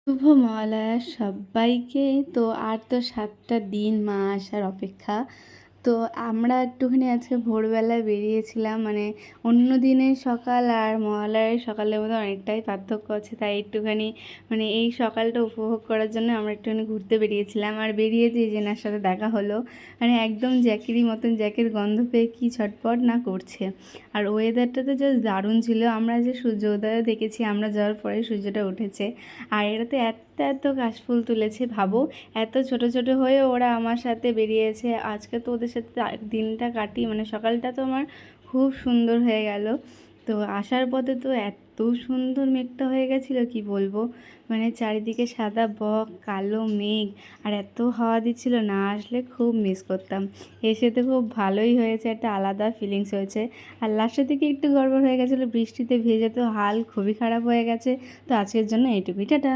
শুভ মহালয়া সব্বাইকে। তো আর তো ৭টা দিন মা আসার অপেক্ষা। তো আমরা একটুখানি আজকে ভোরবেলায় বেরিয়েছিলাম, মানে অন্য দিনের সকাল আর মহালয়ার সকালের মধ্যে অনেকটাই পার্থক্য আছে, তাই একটুখানি মানে এই সকালটা উপভোগ করার জন্য আমরা একটুখানি ঘুরতে বেরিয়েছিলাম। আর বেরিয়ে যে জেনার সাথে দেখা হলো, মানে একদম জ্যাকেরই মতন, জ্যাকের গন্ধ পেয়ে কী ছটপট না করছে। আর ওয়েদারটা তো জাস্ট দারুণ ছিল। আমরা যে সূর্য উদয় দেখেছি, আমরা যাওয়ার পরে সূর্যটা উঠেছে। আর এটাতে এত এত কাশফুল তুলেছে, ভাবো এত ছোট ছোট হয়ে ওরা আমার সাথে বেরিয়েছে। আজকে তো ওদের সাথে দিনটা কাটি, মানে সকালটা তো আমার খুব সুন্দর হয়ে গেল। তো আসার পথে তো এত সুন্দর মেঘটা হয়ে গেছিলো কি বলবো, মানে চারিদিকে সাদা বক কালো মেঘ, আর এত হাওয়া দিচ্ছিল, না আসলে খুব মিস করতাম। এসে তো খুব ভালোই হয়েছে, একটা আলাদা ফিলিংস হয়েছে। আর লাস্টের দিকে একটু গড়বড় হয়ে গেছিলো, বৃষ্টিতে ভেজে তো হাল খুবই খারাপ হয়ে গেছে। তো আজকের জন্য এইটুকুই, টাটা।